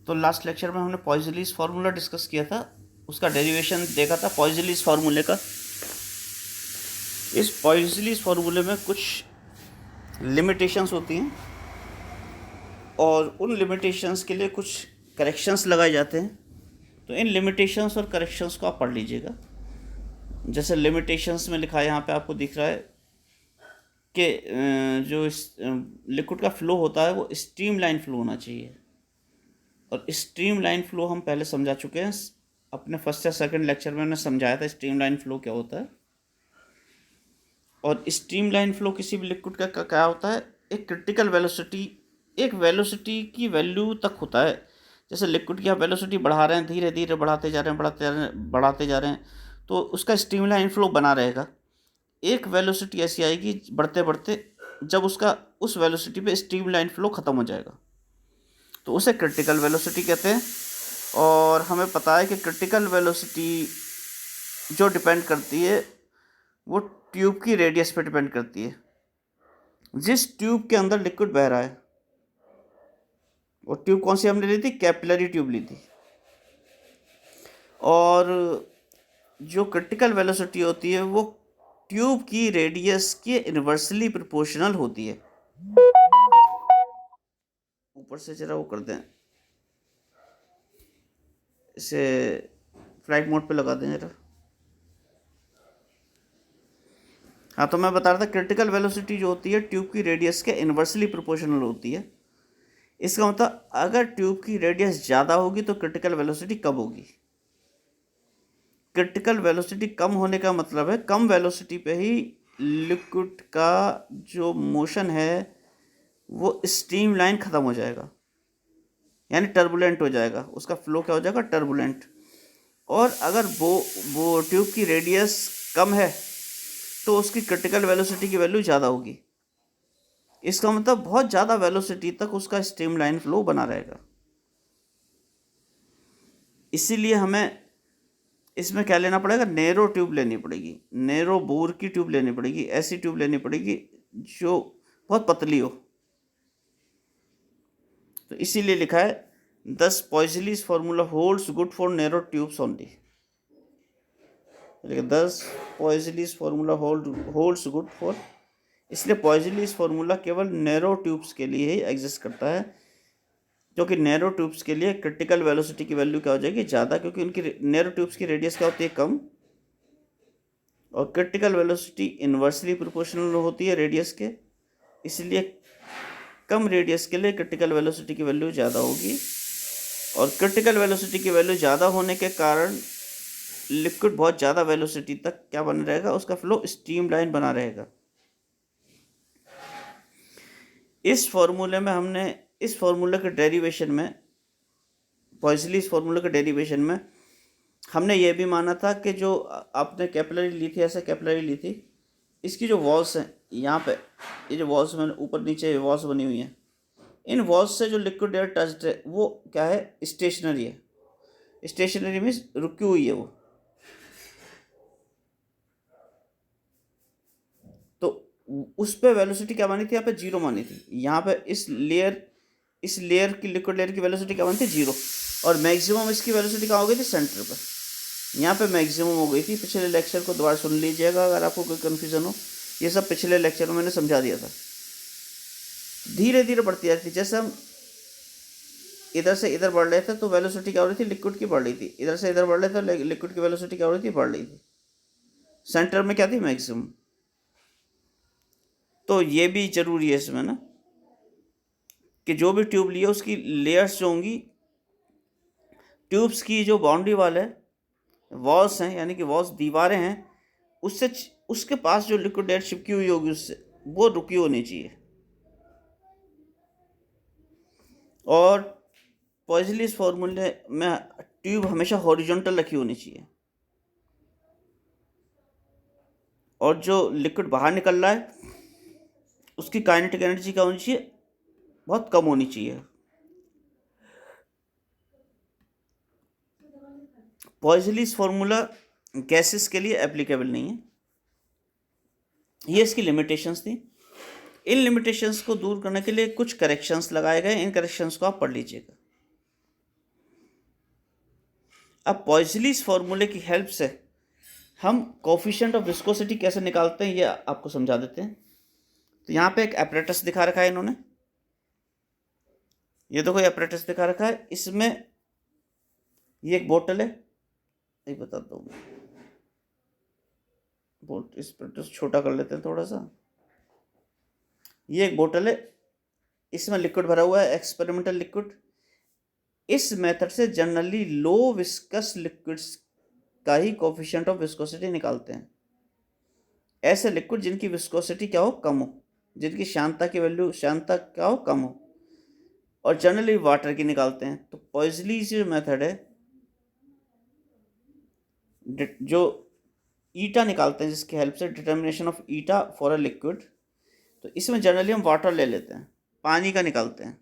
तो last lecture में हमने पॉइजलीज फार्मूला डिस्कस किया था, उसका डेरिवेशन देखा था पॉइजलीज फार्मूले का। इस पॉइजलीज फार्मूले में कुछ लिमिटेशंस होती हैं और उन लिमिटेशंस के लिए कुछ करेक्शंस लगाए जाते हैं। तो इन लिमिटेशंस और करेक्शंस को आप पढ़ लीजिएगा। जैसे लिमिटेशंस में लिखा है, यहाँ पे आपको दिख रहा है कि जो लिक्विड का फ्लो होता है वो स्ट्रीम लाइन फ्लो होना चाहिए। और स्ट्रीम लाइन फ्लो हम पहले समझा चुके हैं, अपने फर्स्ट या सेकंड लेक्चर में मैंने समझाया था स्ट्रीम लाइन फ्लो क्या होता है। और स्ट्रीम लाइन फ्लो किसी भी लिक्विड का क्या होता है, एक क्रिटिकल वेलोसिटी, एक वेलोसिटी की वैल्यू तक होता है। जैसे लिक्विड की आप वेलोसिटी बढ़ा रहे हैं, धीरे धीरे बढ़ाते जा रहे हैं, बढ़ाते जा रहे हैं, तो उसका स्ट्रीम लाइन फ्लो बना रहेगा। एक वेलोसिटी ऐसी आएगी बढ़ते बढ़ते, जब उसका उस वेलोसिटी पे स्ट्रीम लाइन फ्लो ख़त्म हो जाएगा, तो उसे क्रिटिकल वेलोसिटी कहते हैं। और हमें पता है कि क्रिटिकल वेलोसिटी जो डिपेंड करती है वो ट्यूब की रेडियस पे डिपेंड करती है, जिस ट्यूब के अंदर लिक्विड बह रहा है। और ट्यूब कौन सी हमने ली थी? कैपिलरी ट्यूब ली थी। और जो क्रिटिकल वेलोसिटी होती है वो ट्यूब की रेडियस के इन्वर्सली प्रोपोर्शनल होती है। ऊपर से जरा वो कर दें, इसे फ्लाइट मोड पे लगा दें जरा। हाँ, तो मैं बता रहा था क्रिटिकल वेलोसिटी जो होती है ट्यूब की रेडियस के इन्वर्सली प्रोपोर्शनल होती है। इसका मतलब अगर ट्यूब की रेडियस ज़्यादा होगी तो क्रिटिकल वेलोसिटी कम होगी। क्रिटिकल वेलोसिटी कम होने का मतलब है कम वेलोसिटी पे ही लिक्विड का जो मोशन है वो स्ट्रीम लाइन ख़त्म हो जाएगा, यानी टर्बुलेंट हो जाएगा, उसका फ्लो क्या हो जाएगा? टर्बुलेंट। और अगर वो ट्यूब की रेडियस कम है तो उसकी क्रिटिकल वेलोसिटी की वैल्यू ज़्यादा होगी। इसका मतलब बहुत ज़्यादा वेलोसिटी तक उसका स्ट्रीम लाइन फ्लो बना रहेगा। इसीलिए हमें इसमें क्या लेना पड़ेगा? नैरो ट्यूब लेनी पड़ेगी, नैरो बोर की ट्यूब लेनी पड़ेगी, ऐसी ट्यूब लेनी पड़ेगी जो बहुत पतली हो। तो इसीलिए लिखा है 10 Poiseuille's formula holds good for narrow tubes only. 10 Poiseuille's formula holds good for, इसलिए पॉइजलीज फार्मूला केवल नैरो ट्यूब्स के लिए ही एग्जिस्ट करता है, क्योंकि नैरो ट्यूब्स के लिए क्रिटिकल वेलोसिटी की वैल्यू क्या हो जाएगी? ज़्यादा, क्योंकि उनकी नैरो ट्यूब्स की रेडियस क्या होती है? कम। और क्रिटिकल वेलोसिटी इन्वर्सली प्रोपोर्शनल होती है रेडियस के, इसलिए कम रेडियस के लिए क्रिटिकल वेलोसिटी की वैल्यू ज़्यादा होगी। और क्रिटिकल वेलोसिटी की वैल्यू ज़्यादा होने के कारण लिक्विड बहुत ज़्यादा वेलोसिटी तक क्या बना रहेगा? उसका फ्लो स्ट्रीम लाइन बना रहेगा। इस फॉर्मूले में हमने, इस फॉर्मूले के डेरिवेशन में, पॉइजलीज फार्मूले के डेरिवेशन में हमने ये भी माना था कि जो आपने कैपिलरी ली थी, ऐसे कैपिलरी ली थी, इसकी जो वॉल्स हैं यहाँ पे, ये जो वॉल्स में ऊपर नीचे वॉल्स बनी हुई हैं, इन वॉल्स से जो लिक्विड एयर टच्ड है वो क्या है? स्टेशनरी है। स्टेशनरी मीन्स रुकी हुई है वो। तो उस पर वेलोसिटी क्या मानी थी? यहाँ पे जीरो मानी थी। यहाँ पे इस लेयर की, लिक्विड लेयर की वेलोसिटी क्या मानी थी? जीरो। और मैक्सिमम इसकी वेलोसिटी कहाँ हो गई थी? सेंटर पर। यहाँ पे मैक्सिमम हो गई थी। पिछले लेक्चर को दोबारा सुन लीजिएगा अगर आपको कोई कन्फ्यूज़न हो, ये सब पिछले लेक्चर में मैंने समझा दिया था। धीरे धीरे बढ़ती जाती थी। जैसे हम इधर से इधर बढ़ रहे थे तो वेलोसिटी क्या हो रही थी? लिक्विड की बढ़ रही थी। इधर से इधर बढ़ रहे थे, लिक्विड की वेलोसिटी क्या हो रही थी? बढ़ रही थी। सेंटर में क्या थी? मैक्सिमम। तो ये भी जरूरी है इसमें ना, कि जो भी ट्यूब लिए उसकी लेयर्स जो होंगी, ट्यूब्स की जो बाउंड्री वाल है, वॉल्स हैं, यानी कि वॉल्स दीवारें हैं, उससे उसके पास जो लिक्विड एयर चिपकी हुई होगी उससे, वो रुकी होनी चाहिए। और पॉइजलीज फार्मूले में ट्यूब हमेशा हॉरिजॉन्टल रखी होनी चाहिए। और जो लिक्विड बाहर निकल रहा है उसकी काइनेटिक एनर्जी क्या होनी चाहिए? बहुत कम होनी चाहिए। पॉइजलीज फार्मूला गैसेस के लिए एप्लीकेबल नहीं है, ये इसकी लिमिटेशंस थी। इन लिमिटेशंस को दूर करने के लिए कुछ करेक्शंस लगाए गए, इन करेक्शंस को आप पढ़ लीजिएगा। अब पॉइजलीज फॉर्मूले की हेल्प से हम कोफिशिएंट ऑफ विस्कोसिटी कैसे निकालते हैं ये आपको समझा देते हैं। तो यहाँ पे एक एपरेटस दिखा रखा है इन्होंने, ये देखो ये एपरेटस दिखा रखा है। इसमें ये एक बोतल है, ये बताता हूँ, इस पर छोटा कर लेते हैं थोड़ा सा। ये एक बोतल है, इसमें लिक्विड भरा हुआ है, एक्सपेरिमेंटल लिक्विड। इस मेथड से जनरली लो विस्कस लिक्विड्स का ही कोफिशिएंट ऑफ विस्कोसिटी निकालते हैं। ऐसे लिक्विड जिनकी विस्कोसिटी क्या हो, कम हो, जिनकी श्यानता की वैल्यू, श्यानता क्या हो, कम हो, और जनरली वाटर की निकालते हैं। तो पॉइजली जो मेथड है, जो ईटा निकालते हैं जिसकी हेल्प से, determination of eta for a liquid, तो इसमें जनरली हम वाटर ले लेते हैं, पानी का निकालते हैं।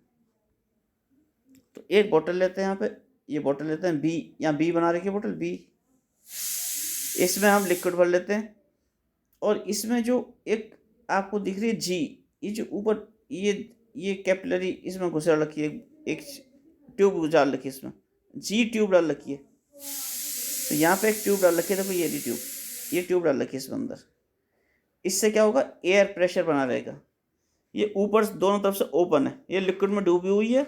तो एक बोतल लेते हैं, यहाँ पे ये बोतल लेते हैं बी, यहाँ बी बना रखी है बोतल बी, इसमें हम लिक्विड भर लेते हैं। और इसमें जो एक आपको दिख रही है जी, ये जो ऊपर ये कैपिलरी इसमें घुसा रखी है, एक ट्यूब डाल रखी है, इसमें जी ट्यूब डाल रखी है। तो यहाँ पे एक ट्यूब डाल रखी है, देखो ये ट्यूब डाल रखी है इसमें अंदर। इससे क्या होगा, एयर प्रेशर बना रहेगा। ये ऊपर दोनों तरफ से ओपन है, ये लिक्विड में डूबी हुई है,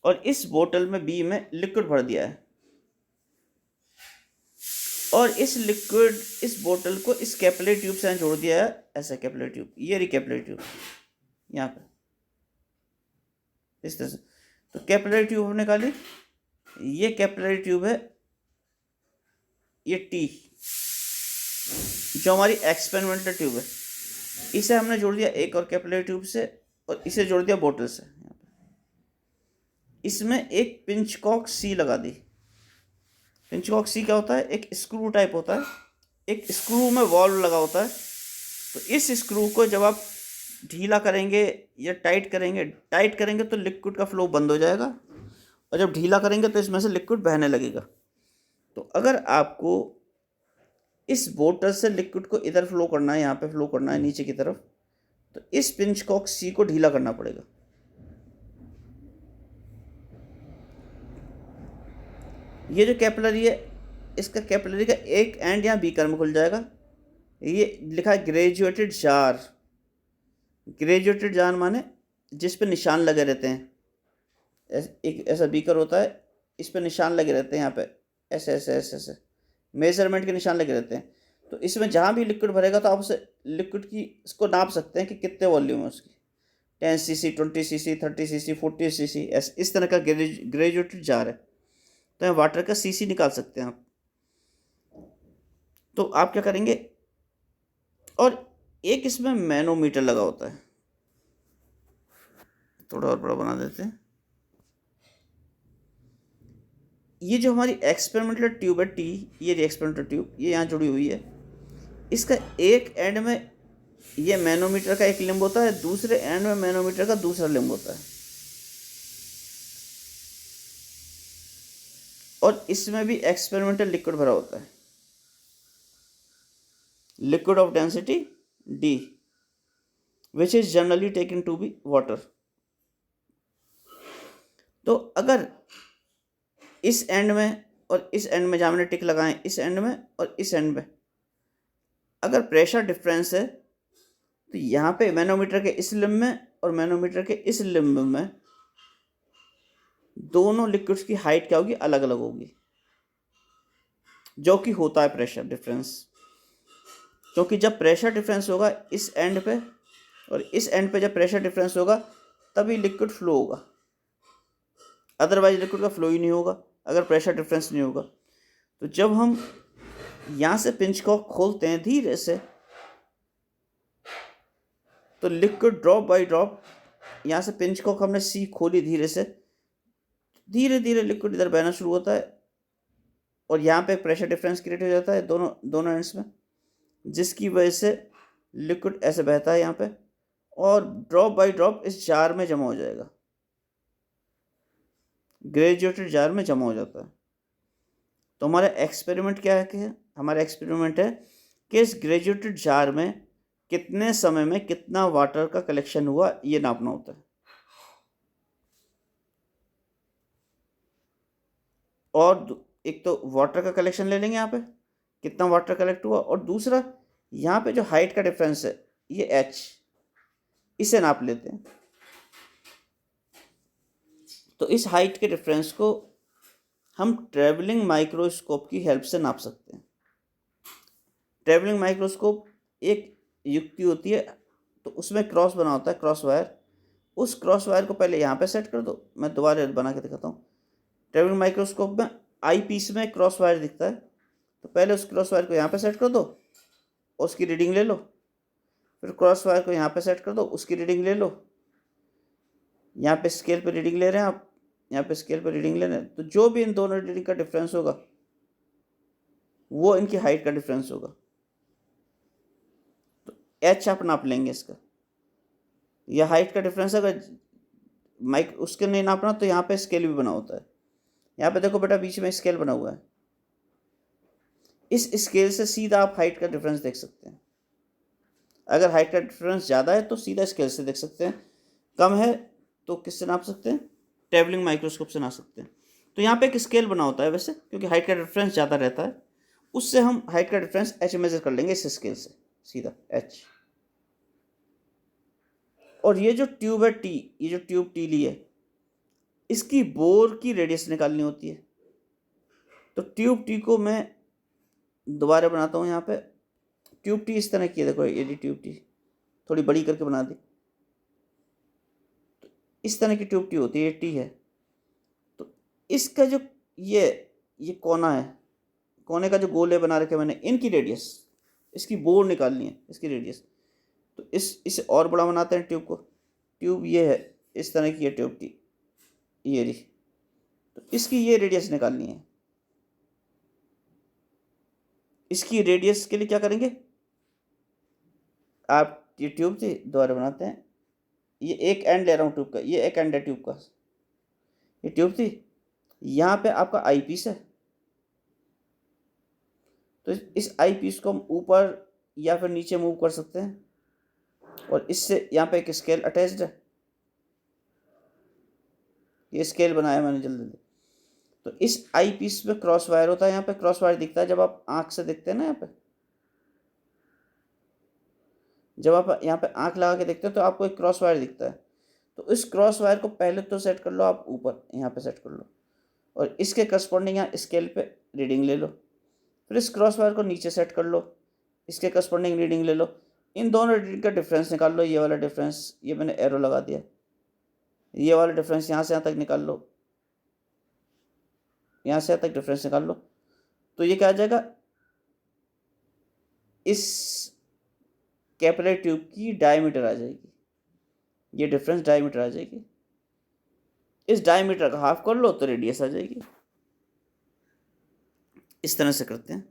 और इस बोतल में बी में लिक्विड भर दिया है, और इस बोतल को इस कैपिलरी ट्यूब से जोड़ दिया है, ऐसा कैपिलरी ट्यूब, ये रही कैपिलरी ट्यूब यहाँ पे इस तरह से। तो कैपिलरी ट्यूब हमने निकाली, ये कैपिलरी ट्यूब है, ये टी जो हमारी एक्सपेरिमेंटल ट्यूब है, इसे हमने जोड़ दिया एक और कैपिलरी ट्यूब से, और इसे जोड़ दिया बोतल से। इसमें एक पिंचकॉक सी लगा दी। पिंचकॉक सी क्या होता है, एक स्क्रू टाइप होता है, एक स्क्रू में वॉल्व लगा होता है। तो इस स्क्रू को जब आप ढीला करेंगे या टाइट करेंगे तो लिक्विड का फ्लो बंद हो जाएगा, और जब ढीला करेंगे तो इसमें से लिक्विड बहने लगेगा। तो अगर आपको इस बोतल से लिक्विड को इधर फ्लो करना है, यहाँ पे फ्लो करना है नीचे की तरफ, तो इस पिंचकॉक सी को ढीला करना पड़ेगा। ये जो कैपिलरी है, इसका कैपिलरी का एक एंड यहाँ बीकर में खुल जाएगा। ये लिखा है ग्रेजुएटेड जार। ग्रेजुएटेड जार माने जिस पे निशान लगे रहते हैं, एक ऐसा बीकर होता है, इस पे निशान लगे रहते हैं, यहाँ पे ऐसे ऐसे ऐसे ऐसे मेजरमेंट के निशान लगे रहते हैं। तो इसमें जहाँ भी लिक्विड भरेगा तो आप उसे लिक्विड की इसको नाप सकते हैं कि कितने वॉल्यूम है उसकी, 10 cc, 20 cc, 30 cc, 40 cc, इस तरह का ग्रेजुएटेड जार है। तो यहाँ वाटर का सीसी निकाल सकते हैं आप। तो आप क्या करेंगे, और एक इसमें मैनोमीटर लगा होता है, थोड़ा और बड़ा बना देते हैं। ये जो हमारी एक्सपेरिमेंटल ट्यूब है टी, ये एक्सपेरिमेंटल ट्यूब ये यहाँ जुड़ी हुई है, इसका एक एंड में ये मैनोमीटर का एक लिंब होता है, दूसरे एंड में मैनोमीटर का दूसरा लिंब होता है, और इसमें भी एक्सपेरिमेंटल लिक्विड भरा होता है, liquid of density D, which is generally taken to be water. तो अगर इस एंड में और इस एंड में, जहाँ मैंने टिक लगाए, इस एंड में और इस एंड में अगर प्रेशर डिफरेंस है, तो यहाँ पे मैनोमीटर के इस लिम्ब में और मैनोमीटर के इस लिम्ब में दोनों लिक्विड्स की हाइट क्या होगी, अलग अलग होगी, जो कि होता है प्रेशर डिफरेंस। क्योंकि जब प्रेशर डिफरेंस होगा इस एंड पे और इस एंड पे, जब प्रेशर डिफरेंस होगा तभी लिक्विड फ्लो होगा, अदरवाइज लिक्विड का फ्लो ही नहीं होगा अगर प्रेशर डिफरेंस नहीं होगा। तो जब हम यहाँ से पिंच को खोलते हैं धीरे से, तो लिक्विड ड्रॉप बाय ड्रॉप, यहाँ से पिंच को हमने सी खोली धीरे से, धीरे धीरे लिक्विड इधर बहना शुरू होता है, और यहाँ पे प्रेशर डिफरेंस क्रिएट हो जाता है दोनों एंड्स में, जिसकी वजह से लिक्विड ऐसे बहता है यहाँ पे, और ड्रॉप बाय ड्रॉप इस जार में जमा हो जाएगा, ग्रेजुएटेड जार में जमा हो जाता है। तो हमारा एक्सपेरिमेंट क्या है कि हमारा एक्सपेरिमेंट है कि इस ग्रेजुएटेड जार में कितने समय में कितना वाटर का कलेक्शन हुआ, ये नापना होता है। और एक तो वाटर का कलेक्शन ले लेंगे यहाँ पे, कितना वाटर कलेक्ट हुआ, और दूसरा यहाँ पे जो हाइट का डिफरेंस है ये h, इसे नाप लेते हैं। तो इस हाइट के डिफरेंस को हम ट्रैवलिंग माइक्रोस्कोप की हेल्प से नाप सकते हैं। ट्रैवलिंग माइक्रोस्कोप एक युक्ति होती है, तो उसमें क्रॉस बना होता है, क्रॉस वायर। उस क्रॉस वायर को पहले यहाँ पे सेट कर दो, मैं दोबारा बना के दिखाता हूँ। ट्रैवलिंग माइक्रोस्कोप में आई पीस में क्रॉस वायर दिखता है, तो पहले उस क्रॉस वायर को यहाँ पे सेट कर दो, उसकी रीडिंग ले लो। फिर क्रॉस वायर को यहाँ पे सेट कर दो, उसकी रीडिंग ले लो। यहाँ पे स्केल पे रीडिंग ले रहे हैं आप, यहाँ पे स्केल पे रीडिंग ले रहे हैं, तो जो भी इन दोनों रीडिंग का डिफरेंस होगा वो इनकी हाइट का डिफरेंस होगा। तो एच आप नाप लेंगे इसका, यह हाइट का डिफरेंस। अगर माइक उसके नहीं नापना तो यहाँ पे स्केल भी बना होता है। यहाँ पे देखो बेटा बीच में स्केल बना हुआ है, इस स्केल से सीधा आप हाइट का डिफरेंस देख सकते हैं। अगर हाइट का डिफरेंस ज़्यादा है तो सीधा स्केल से देख सकते हैं, कम है तो किससे नाप सकते हैं, ट्रैवलिंग माइक्रोस्कोप से नाप सकते हैं। तो यहाँ पे एक स्केल बना होता है वैसे, क्योंकि हाइट का डिफरेंस ज़्यादा रहता है, उससे हम हाइट का डिफरेंस एच मेजर कर लेंगे इस स्केल से, सीधा एच। और ये जो ट्यूब है टी, ये जो ट्यूब टी ली है, इसकी बोर की रेडियस निकालनी होती है। तो ट्यूब टी को मैं दोबारा बनाता हूँ। यहाँ पे ट्यूब टी इस तरह की है, देखो ये ट्यूब टी थोड़ी बड़ी करके बना दी। तो इस तरह की ट्यूब टी होती है, ये टी है। तो इसका जो ये कोना है, कोने का जो गोले बना रखे मैंने, इनकी रेडियस, इसकी बोर निकालनी है, इसकी रेडियस। तो इसे और बड़ा बनाते हैं ट्यूब को। ट्यूब ये है, इस तरह की है ट्यूब टी, ये रही। तो इसकी ये रेडियस निकालनी है। इसकी रेडियस के लिए क्या करेंगे आप, ये ट्यूब थी, दोबारा बनाते हैं। ये एक एंड ले रहा हूँ ट्यूब का, ये एक एंड है ट्यूब का, ये ट्यूब थी। यहाँ पे आपका आई पीस है, तो इस आई पीस को हम ऊपर या फिर नीचे मूव कर सकते हैं। और इससे यहाँ पे एक स्केल अटैच्ड है, ये स्केल बनाया मैंने जल्दी जल्दी। तो इस आई पीस में क्रॉस वायर होता है, यहाँ पे क्रॉस वायर दिखता है जब आप आँख से देखते हैं ना। यहाँ पे जब आप यहाँ पे आँख लगा के देखते हो तो आपको एक क्रॉस वायर दिखता है। तो इस क्रॉस वायर को पहले तो सेट कर लो आप ऊपर, यहाँ पे सेट कर लो, और इसके करस्पॉन्डिंग यहाँ स्केल पे रीडिंग ले लो। फिर इस क्रॉस वायर को नीचे सेट कर लो, इसके करस्पॉन्डिंग रीडिंग ले लो। इन दोनों रीडिंग का डिफरेंस निकाल लो, ये वाला डिफरेंस, ये मैंने एरो लगा दिया, ये वाला डिफरेंस यहाँ से यहाँ तक निकाल लो, यहाँ से यहाँ तक डिफरेंस निकाल लो। तो ये क्या आ जाएगा, इस कैपिलरी ट्यूब की डायमीटर आ जाएगी, ये डिफरेंस डायमीटर आ जाएगी। इस डायमीटर का हाफ कर लो तो रेडियस आ जाएगी। इस तरह से करते हैं,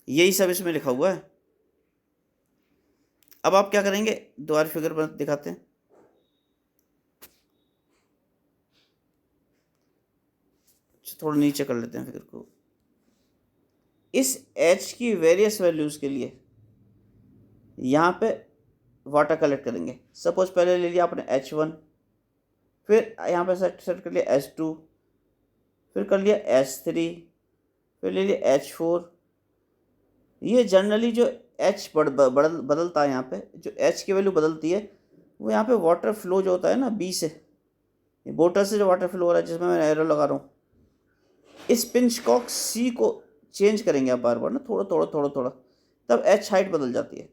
यही सब इसमें लिखा हुआ है। अब आप क्या करेंगे, दोबारा फिगर बना दिखाते हैं। थोड़ा नीचे कर लेते हैं फिगर को। इस h की वेरियस वैल्यूज़ के लिए यहाँ पे वाटर कलेक्ट करेंगे। सपोज पहले ले लिया आपने H1, फिर यहाँ पे सेट कर लिया H2, फिर कर लिया H3, फिर ले लिया H4। ये जनरली जो H बदलता है, यहाँ पे जो H की वैल्यू बदलती है, वो यहाँ पे वाटर फ्लो जो होता है ना B से, बोतल से जो वाटर फ्लो हो रहा है जिसमें मैं एरो लगा रहा हूँ, इस पिंच कॉक C को चेंज करेंगे आप बार बार ना, थोड़ा थोड़ा थोड़ा थोड़ा, तब H हाइट बदल जाती है।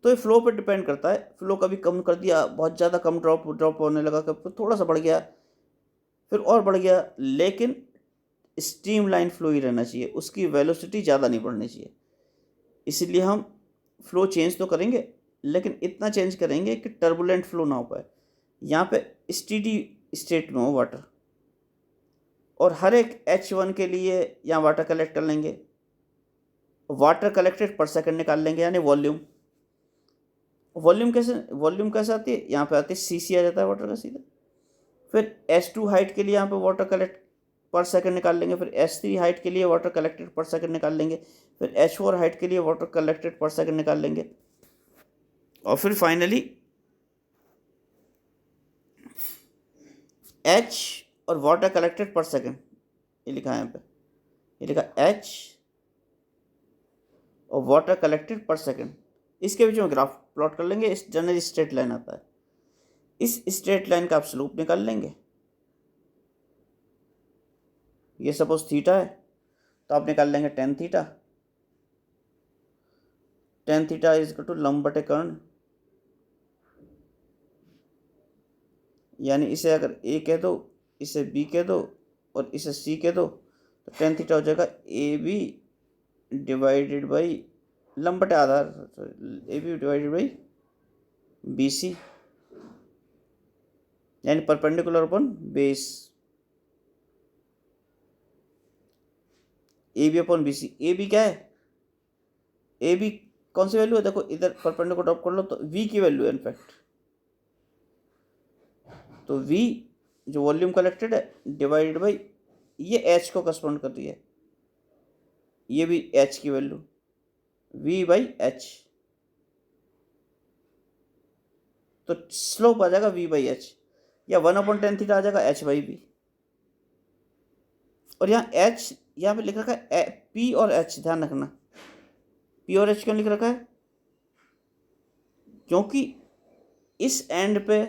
तो ये फ्लो पे डिपेंड करता है, फ्लो कभी कम कर दिया, बहुत ज़्यादा कम ड्रॉप होने लगा, कभी थोड़ा सा बढ़ गया, फिर और बढ़ गया, लेकिन स्ट्रीम लाइन फ्लो ही रहना चाहिए, उसकी वेलोसिटी ज़्यादा नहीं बढ़नी चाहिए। इसलिए हम फ्लो चेंज तो करेंगे, लेकिन इतना चेंज करेंगे कि टर्बुलेंट फ्लो ना हो पाए, यहाँ पे स्टेडी स्टेट में हो वाटर। और हर एक H1 के लिए यहाँ वाटर कलेक्ट कर लेंगे, वाटर कलेक्टेड पर सेकंड निकाल लेंगे, यानी वॉल्यूम। वॉल्यूम कैसे आती है, यहाँ पे आती है CC आ जाता है वाटर का सीधा। फिर H2 हाइट के लिए यहाँ पे वाटर कलेक्ट पर सेकंड निकाल लेंगे, फिर H3 हाइट के लिए वाटर कलेक्टेड पर सेकंड निकाल लेंगे, फिर H4 हाइट के लिए वाटर कलेक्टेड पर सेकंड निकाल लेंगे, और फिर फाइनली H और वाटर कलेक्टेड पर सेकेंड, ये लिखा है यहाँ पे, ये लिखा H और वाटर कलेक्टेड पर सेकेंड, इसके बीच में ग्राफ प्लॉट कर लेंगे। इस जनरली स्ट्रेट लाइन आता है, इस स्ट्रेट लाइन का आप स्लोप निकाल लेंगे। ये सपोज थीटा है तो आप निकाल लेंगे tan theta. Tan theta is equal to लंब बटे कर्ण, यानी इसे अगर ए कह दो, इसे बी कह दो और इसे सी कह दो, तो टेन थीटा हो जाएगा ए बी डिवाइडेड बाई लंब बटे आधार, A B divided by B C, यानी perpendicular upon base, A B upon B C. A B क्या है, ए बी कौन सी वैल्यू है, देखो इधर परपेंडिकुलर को ड्रॉप कर लो तो वी की वैल्यू है इनफैक्ट, तो वी जो वॉल्यूम कलेक्टेड है डिवाइडेड बाई ये एच को करस्पॉन्ड कर रही है, ये भी एच की वैल्यू वी बाई एच, तो स्लोप आ जाएगा वी बाई एच, या 1/10 थीटा आ जाएगा एच बाई बी। और यहाँ एच यहाँ पे लिख रखा है पी और एच, ध्यान रखना पी और एच क्यों लिख रखा है, क्योंकि इस एंड पे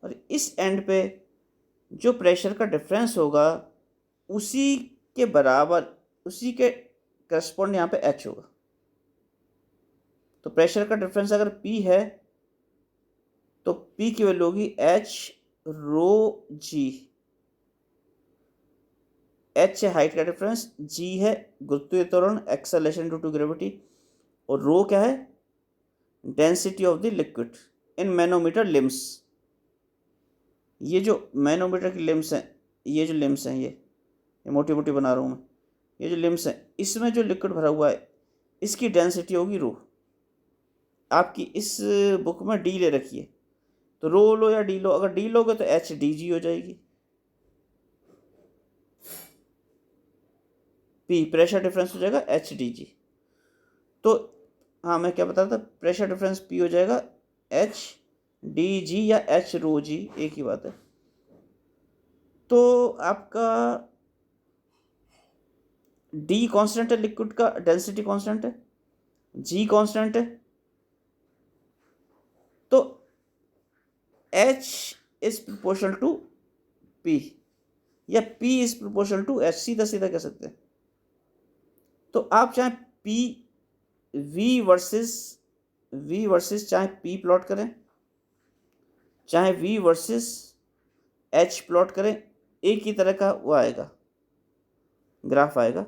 और इस एंड पे जो प्रेशर का डिफरेंस होगा उसी के बराबर, उसी के करस्पॉन्ड यहाँ पे एच होगा। तो प्रेशर का डिफरेंस अगर पी है तो पी की वैल्यू होगी एच रो जी। एच है हाइट का डिफरेंस, जी है गुरुत्वीय त्वरण एक्सेलरेशन ड्यू टू ग्रेविटी, और रो क्या है density of the liquid in manometer limbs. ये जो मैनोमीटर की लिम्स हैं, ये जो लिम्स हैं, ये मोटी मोटी बना रहा हूँ मैं, ये जो लिम्स हैं इसमें जो लिक्विड भरा हुआ है इसकी डेंसिटी होगी रो। आपकी इस बुक में डी ले रखी है, तो रो लो या डी लो, अगर डी लोगे तो एच डी जी हो जाएगी। पी प्रेशर डिफरेंस हो जाएगा एच डी जी। तो हाँ मैं क्या बता रहा था, प्रेशर डिफरेंस पी हो जाएगा एच डी जी या एच रो जी, एक ही बात है। तो आपका डी कांस्टेंट है लिक्विड का, डेंसिटी कांस्टेंट है, जी कांस्टेंट है, तो H is proportional to P या P is proportional to H, सीधा सीधा कह सकते हैं। तो आप चाहे पी वी वर्सेस चाहे पी प्लॉट करें, चाहे वी वर्सेस एच प्लॉट करें, एक ही तरह का वो आएगा, ग्राफ आएगा।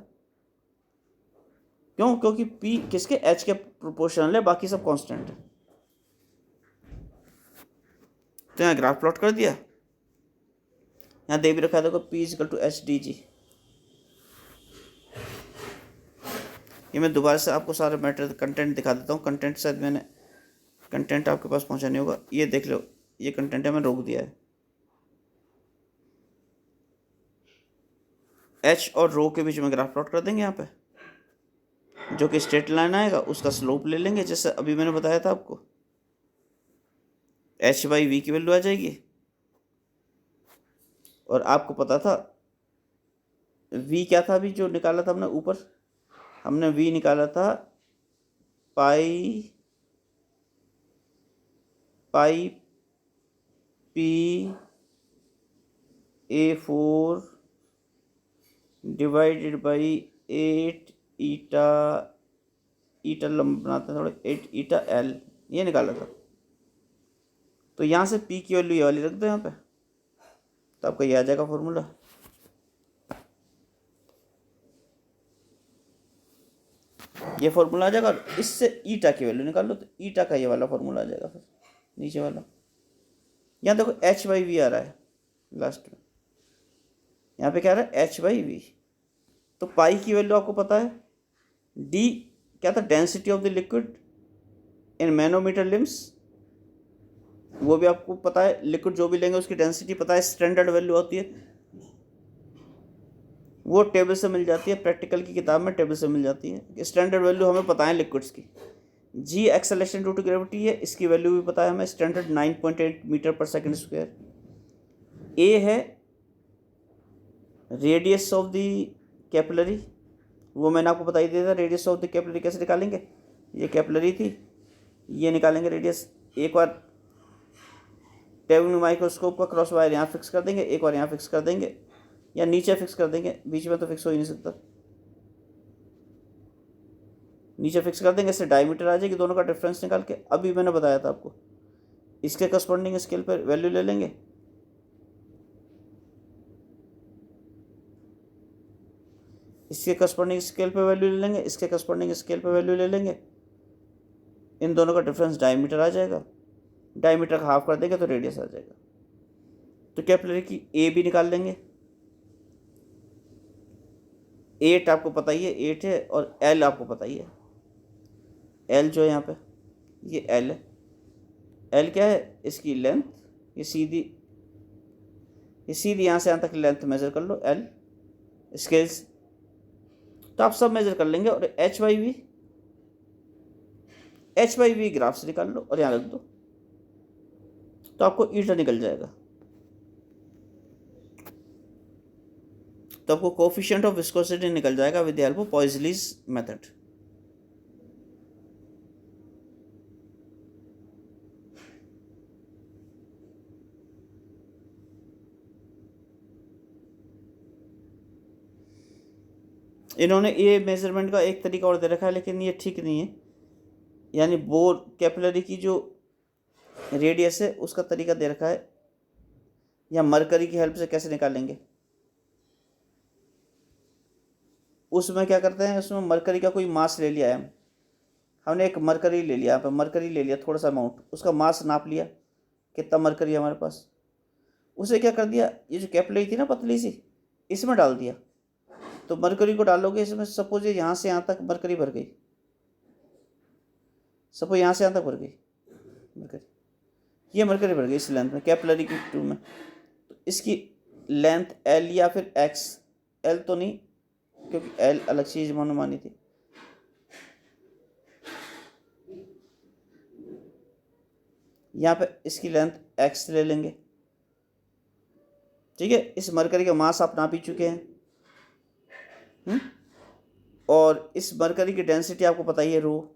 क्यों, क्योंकि पी किसके एच के प्रोपोर्शनल है, बाकी सब कांस्टेंट है। तो यहाँ ग्राफ प्लॉट कर दिया, यहाँ दे भी रखा है देखो P is equal to H D G. ये मैं दोबारा से आपको सारे मैटर कंटेंट दिखा देता हूँ। कंटेंट शायद मैंने कंटेंट आपके पास पहुँचा नहीं होगा, ये देख लो, ये कंटेंट है, मैंने रोक दिया है। एच और रो के बीच में ग्राफ प्लॉट कर देंगे यहाँ पे, जो कि स्ट्रेट लाइन आएगा उसका स्लोप ले लेंगे, जैसे अभी मैंने बताया था आपको, एच बाई वी की वैल्यू आ जाएगी। और आपको पता था वी क्या था, अभी जो निकाला था हमने ऊपर, हमने वी निकाला था पाई पी A4 डिवाइडेड बाई 8 ईटा लंबा बनाते हैं थोड़ा, 8 ईटा एल, ये निकाला था। तो यहाँ से पी की वैल्यू ये वाली रख दो यहाँ पे, तो आपका ये आ जाएगा फॉर्मूला। ये फॉर्मूला आ जाएगा, इससे ईटा की वैल्यू निकाल लो तो ईटा का ये वाला फॉर्मूला आ जाएगा, फिर नीचे वाला। यहाँ देखो एच बाई वी आ रहा है लास्ट में, यहाँ पे क्या आ रहा है एच बाई वी। तो पाई की वैल्यू आपको पता है, डी क्या था density of the liquid in manometer limbs, वो भी आपको पता है। लिक्विड जो भी लेंगे उसकी डेंसिटी पता है, स्टैंडर्ड वैल्यू होती है, वो टेबल से मिल जाती है, प्रैक्टिकल की किताब में टेबल से मिल जाती है। स्टैंडर्ड वैल्यू हमें पता है लिक्विड्स की। जी एक्सेलरेशन ड्यू टू ग्रेविटी है, इसकी वैल्यू भी पता है हमें, स्टैंडर्ड 9.8 मीटर पर सेकंड स्क्वायर। ए है रेडियस ऑफ द कैपिलरी, वो मैंने आपको बता ही दिया था। रेडियस ऑफ द कैपिलरी कैसे निकालेंगे, ये कैपिलरी थी, ये निकालेंगे रेडियस। एक बार टेबल माइक्रोस्कोप का क्रॉस वायर यहाँ फिक्स कर देंगे, एक बार यहाँ फिक्स कर देंगे, या नीचे फिक्स कर देंगे, बीच में तो फिक्स हो ही नहीं सकता। नीचे फिक्स कर देंगे, इससे डायमीटर आ जाएगी, दोनों का डिफरेंस निकाल के। अभी मैंने बताया था आपको, इसके करस्पॉन्डिंग स्केल पर वैल्यू ले लेंगे, इसके करस्पॉन्डिंग स्केल पे वैल्यू ले लेंगे, इसके करस्पॉन्डिंग स्केल पे वैल्यू ले लेंगे, इन दोनों का डिफरेंस डायमीटर आ जाएगा, डायमीटर का हाफ कर देंगे तो रेडियस आ जाएगा। तो कैपिलरी की ए भी निकाल लेंगे, 8 आपको पता ही है, 8 है, और एल आपको पता ही है, एल जो है यहाँ पे ये एल है। एल क्या है, इसकी लेंथ, ये सीधी यहाँ से यहाँ तक लेंथ मेजर कर लो, एल स्केल्स, तो आप सब मेजर कर लेंगे। और एच बाई वी ग्राफ से निकाल लो और यहाँ रख दो, तो आपको ईटा निकल जाएगा। तो आपको कोफिशिएंट ऑफ विस्कोसिटी निकल जाएगा with the help of Poiseuille's method. इन्होंने ये मेजरमेंट का एक तरीका और दे रखा है, लेकिन ये ठीक नहीं है। यानी बोर कैपिलरी की जो रेडियस है उसका तरीका दे रखा है, या मरकरी की हेल्प से कैसे निकालेंगे। उसमें क्या करते हैं, उसमें मरकरी का कोई मास ले लिया है, हमने एक मरकरी ले लिया, यहाँ पर मरकरी ले लिया थोड़ा सा अमाउंट, उसका मास नाप लिया कितना मरकरी है हमारे पास, उसे क्या कर दिया, ये जो कैपिलरी थी ना पतली सी, इसमें डाल दिया। तो मरकरी को डालोगे इसमें, सपोज ये यहाँ से यहाँ तक मरकरी भर गई, सपोज यहाँ से यहाँ तक भर गई मरकरी, ये मरकरी भर गई इस लेंथ में, कैपिलरी की ट्यूब में। तो इसकी लेंथ एल या फिर एक्स, एल तो नहीं क्योंकि एल अलग चीज़ मानी थी, यहाँ पे इसकी लेंथ एक्स ले लेंगे, ठीक है। इस मरकरी का मास आप नाप ही चुके हैं, और इस मरकरी की डेंसिटी आपको पता ही है, रो,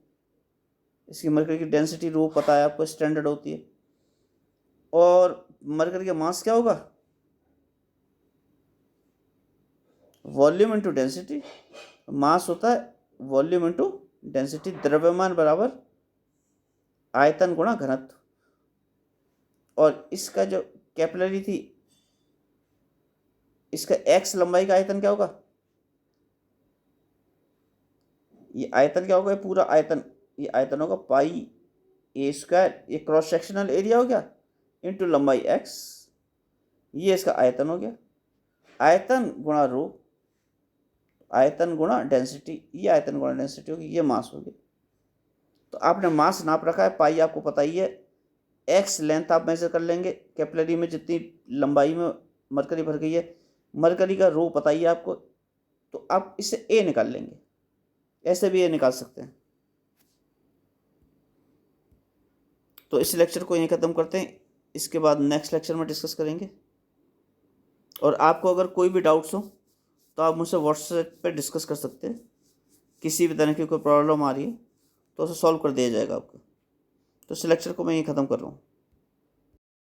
इसकी मरकरी की डेंसिटी रो पता है आपको, स्टैंडर्ड होती है। और मरकरी का मास क्या होगा, वॉल्यूम इनटू डेंसिटी, मास होता है वॉल्यूम इनटू डेंसिटी, द्रव्यमान बराबर आयतन गुणा घनत्व। और इसका जो कैपिलरी थी, इसका एक्स लंबाई का आयतन क्या होगा, ये आयतन क्या होगा, ये पूरा आयतन, ये आयतन होगा पाई ए स्क्वायर, ये क्रॉस सेक्शनल एरिया हो गया, इंटू लंबाई एक्स, ये इसका आयतन हो गया, आयतन गुणा रो, आयतन गुणा डेंसिटी, ये आयतन गुणा डेंसिटी होगी, ये मास होगी। तो आपने मास नाप रखा है, पाई आपको पता ही है, एक्स लेंथ आप मेजर कर लेंगे, कैपिलरी में जितनी लंबाई में मरकरी भर गई है, मरकरी का रो पता ही है आपको, तो आप इससे ए निकाल लेंगे, ऐसे भी ए निकाल सकते हैं। तो इस लेक्चर को यहीं ख़त्म करते हैं, इसके बाद नेक्स्ट लेक्चर में डिस्कस करेंगे। और आपको अगर कोई भी डाउट्स हो तो आप मुझसे व्हाट्सएप पे डिस्कस कर सकते हैं, किसी भी तरह की कोई प्रॉब्लम आ रही है तो उसे सॉल्व कर दिया जाएगा आपको। तो इस लेक्चर को मैं यहीं ख़त्म कर रहा हूँ।